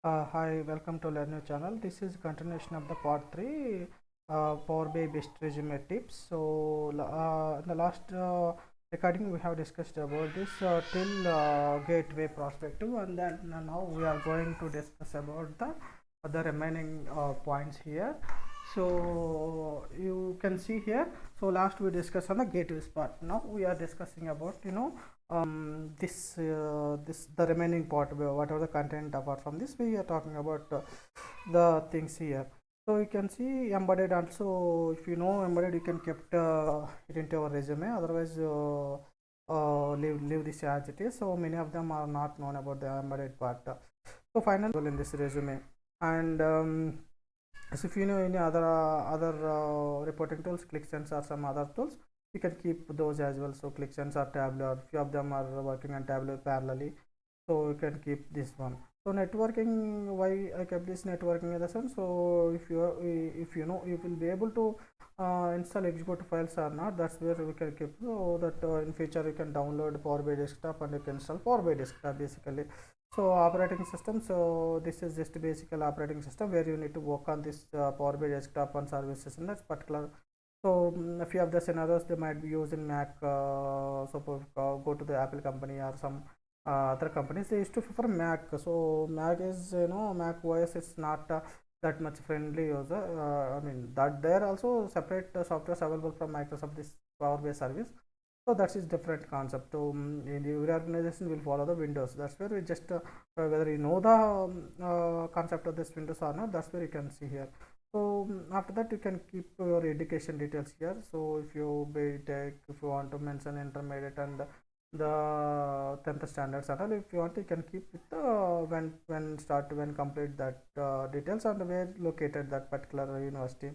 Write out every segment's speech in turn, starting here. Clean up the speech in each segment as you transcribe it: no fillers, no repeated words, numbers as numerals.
Hi, welcome to Learn New channel. This is continuation of the part 3 Power BI best resume tips. So, in the last recording, we have discussed about this till gateway perspective, and then now we are going to discuss about the other remaining points here. So, you can see here. So, last we discussed on the gateways part. Now we are discussing about this the remaining part, whatever the content. Apart from this, we are talking about the things here. So you can see embedded also. If you know embedded, you can keep it into your resume. Otherwise, leave this as it is. So many of them are not known about the embedded part. So finally in this resume. And so if you know any other reporting tools, ClickSense or some other tools, you can keep those as well. So ClickSense or Tableau, few of them are working on Tableau parallelly, so you can keep this one. So networking, why I kept this networking in the sense, so if you know you will be able to install execute files or not, that's where we can keep. So that in future you can download Power BI desktop and you can install Power BI desktop basically. So operating system, so this is just a basic operating system where you need to work on this Power BI desktop and services in that particular. So a few of the scenarios they might be using Mac. Go to the Apple company or some other companies, they used to prefer Mac. So Mac is, Mac OS is not that much friendly user. I mean that there also separate softwares available from Microsoft, this Power BI service. So that is different concept. So in the organization will follow the Windows. That's where we just whether you know the concept of this Windows or not. That's where you can see here. So after that you can keep your education details here. So if you take, if you want to mention intermediate and the 10th standards and all, if you want you can keep with when complete that details and where located that particular university.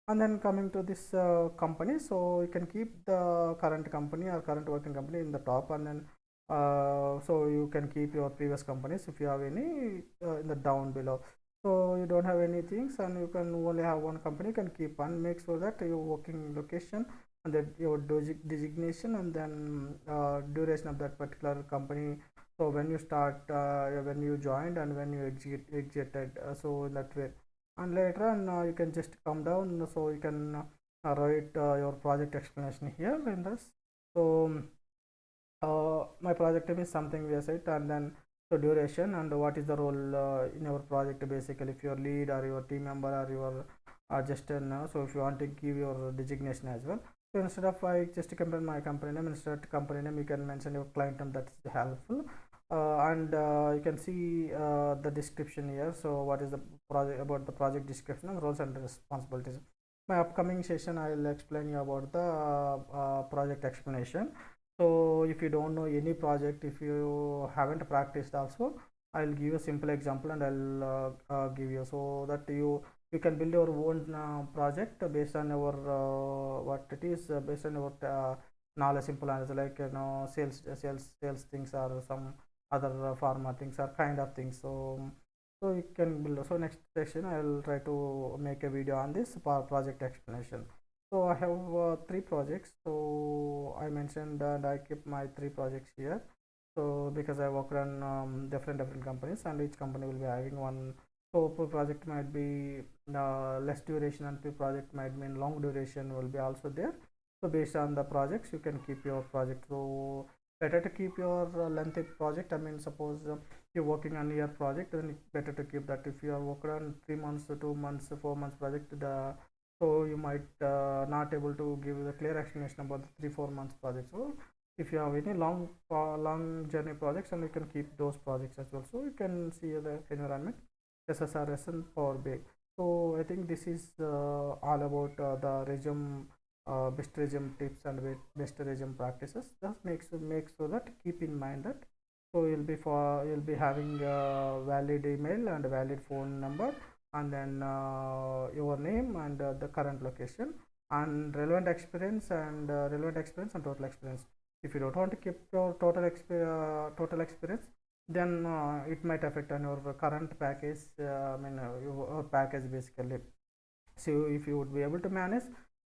And then coming to this company, so you can keep the current company or current working company in the top, and then so you can keep your previous companies if you have any in the down below. So you don't have any things and you can only have one company, you can keep and make sure that your working location and then your designation and then duration of that particular company. So when you start, when you joined and when you exited, so in that way. And later on you can just come down, so you can write your project explanation here in this. So my project name is something we said, and then so duration and what is the role in your project, basically if you're lead or your team member or your just so if you want to give your designation as well. So instead of I just compare my company name, instead of company name you can mention your client name, that's helpful. And you can see the description here. So what is the project, about the project description and roles and responsibilities. My upcoming session I will explain you about the project explanation. So if you don't know any project, if you haven't practiced also, I'll give you a simple example and I'll give you, so that you can build your own project based on your what it is, based on your knowledge, simple answer like sales things or some other pharma things or kind of things. So you can build. So next session I will try to make a video on this project explanation. So I have three projects. So I mentioned and I keep my three projects here. So because I work on different companies and each company will be having one. So per project might be less duration and per project might mean long duration will be also there. So based on the projects you can keep your project. So better to keep your lengthy project. I mean suppose you're working on your project, then it's better to keep that. If you are working on 3 months, 2 months, 4 months project, so you might not able to give the clear explanation about the 3-4 months project. So if you have any long journey projects, and you can keep those projects as well. So you can see the environment, SSRS and Power BI. So I think this is all about the resume, best resume tips and best resume practices. Just make sure that keep in mind that, so you'll be having a valid email and a valid phone number, and then your name and the current location and relevant experience and total experience. If you don't want to keep your total experience, then it might affect on your current package. Your package basically. So if you would be able to manage,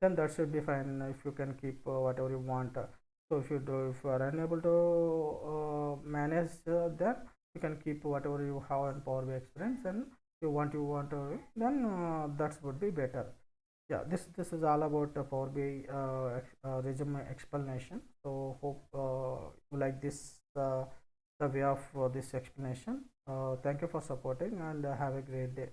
then that should be fine. If you can keep whatever you want. So if you are unable to manage that, you can keep whatever you have in Power BI experience, and you want to, then that would be better. Yeah, this is all about Power BI resume explanation. So hope you like this the way of this explanation. Thank you for supporting, and have a great day.